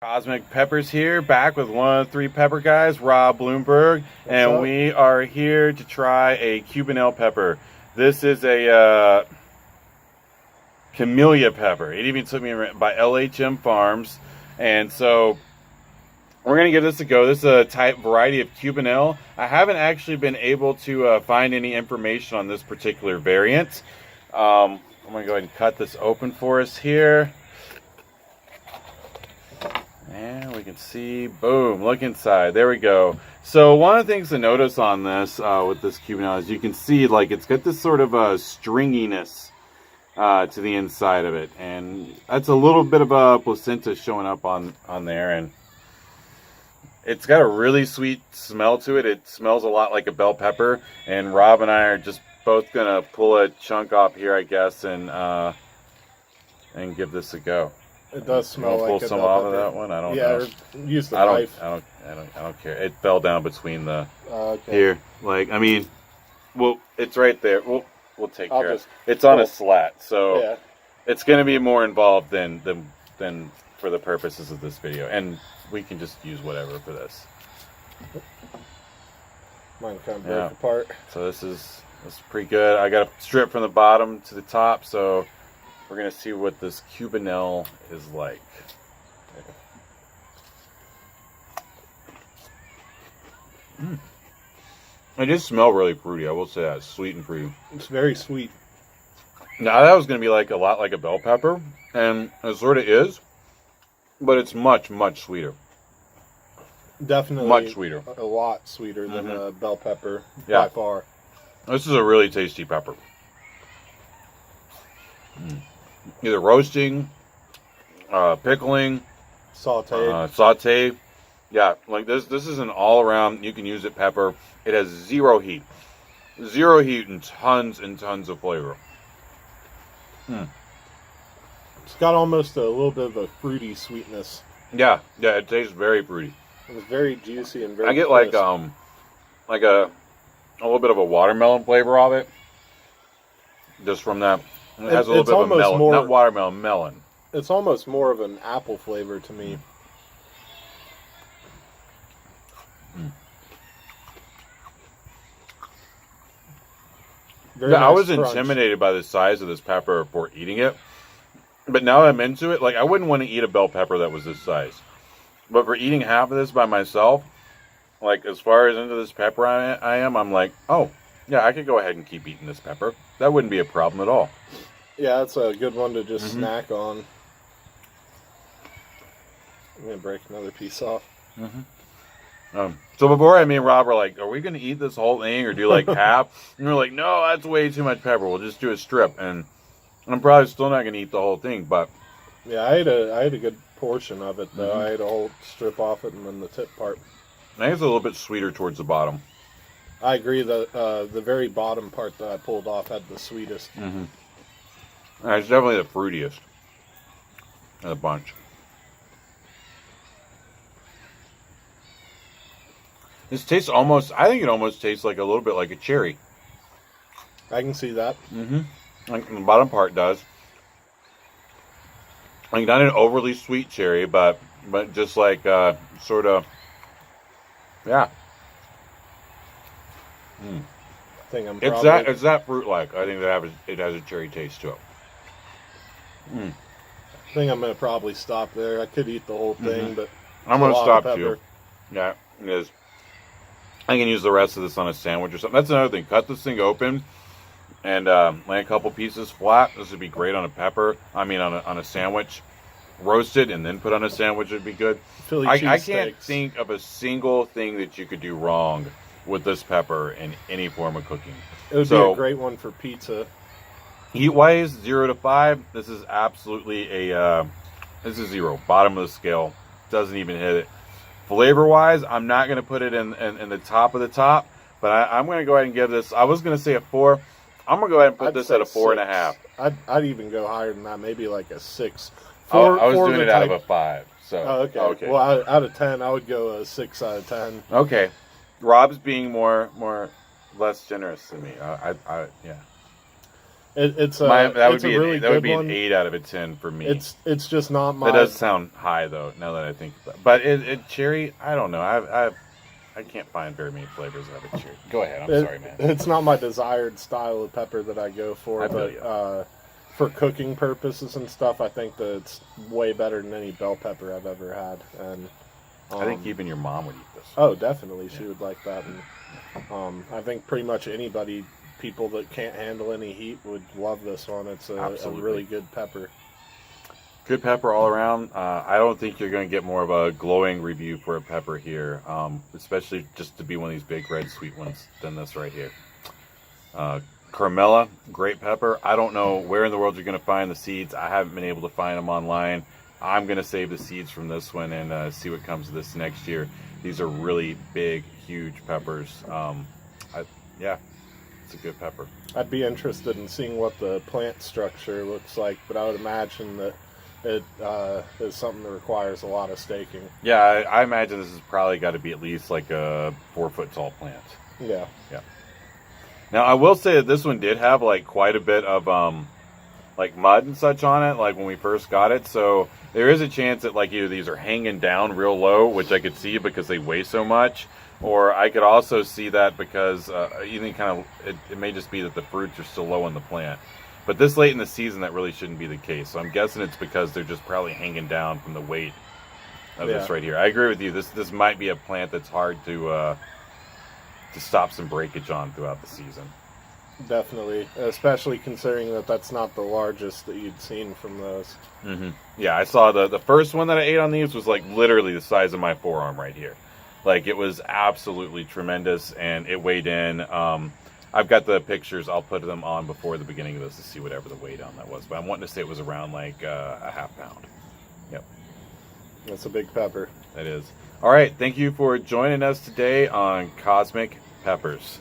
Cosmic Peppers here, back with one of the three pepper guys, Rob Bloomberg, and we are here to try a Cubanelle pepper. This is a Camelia pepper. It even took me by LHM Farms, and so we're going to give this a go. This is a type variety of Cubanelle. I haven't actually been able to find any information on this particular variant. I'm going to go ahead and cut this open for us here. And we can see, boom, look inside. There we go. So one of the things to notice on this, with this Cubanelle, is you can see, like, it's got this sort of a stringiness to the inside of it. And that's a little bit of a placenta showing up on there. And it's got a really sweet smell to it. It smells a lot like a bell pepper. And Rob and I are just both going to pull a chunk off here, I guess, and give this a go. It does smell like pull some off of that one. I don't know. Yeah, use the knife. I don't care. It fell down between the okay. here. Like, I mean, well, it's right there. We'll take care of it. It's on a slat, so yeah. It's going to be more involved than for the purposes of this video, and we can just use whatever for this. Mine kind of broke apart. So this is pretty good. I got a strip from the bottom to the top, so we're going to see what this Cubanelle is like. It does smell really fruity. I will say that. Sweet and fruity. It's very sweet. Now, that was going to be like a lot like a bell pepper, and it sort of is, but it's much, much sweeter. Definitely. Much sweeter. A lot sweeter than a bell pepper, by far. This is a really tasty pepper. Either roasting, pickling, sauteed. Yeah, like this is an all-around, you can use it pepper. It has zero heat and tons of flavor. It's got almost a little bit of a fruity sweetness. Yeah, it tastes very fruity. It's very juicy and very I get crisp. like a little bit of a watermelon flavor of it, just from that. It has a little bit of a melon, not watermelon, melon. It's almost more of an apple flavor to me. Yeah, nice. I was intimidated by the size of this pepper before eating it, but now that I'm into it, like, I wouldn't want to eat a bell pepper that was this size. But for eating half of this by myself, like, as far as into this pepper I am, I'm like, oh, yeah, I could go ahead and keep eating this pepper. That wouldn't be a problem at all. Yeah, that's a good one to just snack on. I'm going to break another piece off. So before, me and Rob were like, are we going to eat this whole thing or do like half? And we're like, no, that's way too much pepper. We'll just do a strip. And I'm probably still not going to eat the whole thing, but... Yeah, I had a good portion of it, though. I had a whole strip off it and then the tip part. I think it's a little bit sweeter towards the bottom. I agree that the very bottom part that I pulled off had the sweetest. It's definitely the fruitiest of the bunch. This tastes almost, I think it almost tastes like a little bit like a cherry. I can see that. Like the bottom part does. Like, not an overly sweet cherry, but just like sort of, yeah. I think I'm it's that fruit-like. I think it has a cherry taste to it. I think I'm going to probably stop there. I could eat the whole thing, but I'm going to stop too. Yeah, it is. I can use the rest of this on a sandwich or something. That's another thing. Cut this thing open and lay a couple pieces flat. This would be great on a pepper. I mean, on a sandwich. Roast it and then put on a sandwich would be good. I can't think of a single thing that you could do wrong with this pepper in any form of cooking. It would be a great one for pizza. Heat-wise, 0 to 5. This is absolutely this is 0. Bottom of the scale. Doesn't even hit it. Flavor-wise, I'm not going to put it in the top of the top, but I'm going to go ahead and give this, I was going to say a 4. I'm going to go ahead and put this at a 4.5. I'd even go higher than that, maybe like a 6. I was doing it out of a 5. So. Okay. Well, out of 10, I would go a 6 out of 10. Okay. Rob's being less generous than me. Yeah. It's a that would it's a be really that would good be one. an 8 out of a 10 for me. It's just not my. That does sound high though. Now that I think about it. But cherry, I don't know. I can't find very many flavors that have a cherry. Go ahead. I'm sorry, man. It's not my desired style of pepper that I go for, I feel you. but for cooking purposes and stuff, I think that it's way better than any bell pepper I've ever had. And I think even your mom would eat this. oh, definitely, she would like that. And I think pretty much people that can't handle any heat would love this one. It's a really good pepper. Good pepper all around. I don't think you're going to get more of a glowing review for a pepper here, especially just to be one of these big red sweet ones than this right here. Camelia, great pepper. I don't know where in the world you're going to find the seeds. I haven't been able to find them online. I'm going to save the seeds from this one and see what comes of this next year. These are really big, huge peppers. Yeah, it's a good pepper. I'd be interested in seeing what the plant structure looks like, but I would imagine that it is something that requires a lot of staking. Yeah, I imagine this has probably got to be at least like a 4-foot tall plant. Yeah. Yeah. Now, I will say that this one did have like quite a bit of like mud and such on it, like when we first got it. So there is a chance that like either these are hanging down real low, which I could see because they weigh so much, or I could also see that because even kind of it may just be that the fruits are still low in the plant. But this late in the season, that really shouldn't be the case. So I'm guessing it's because they're just probably hanging down from the weight of this right here. I agree with you. This might be a plant that's hard to stop some breakage on throughout the season. Definitely, especially considering that that's not the largest that you'd seen from those. Mm-hmm. Yeah, I saw the first one that I ate on these was like literally the size of my forearm right here. Like it was absolutely tremendous, and it weighed in. I've got the pictures. I'll put them on before the beginning of this to see whatever the weight on that was. But I'm wanting to say it was around like a half pound. Yep. That's a big pepper. That is. All right. Thank you for joining us today on Cosmic Peppers.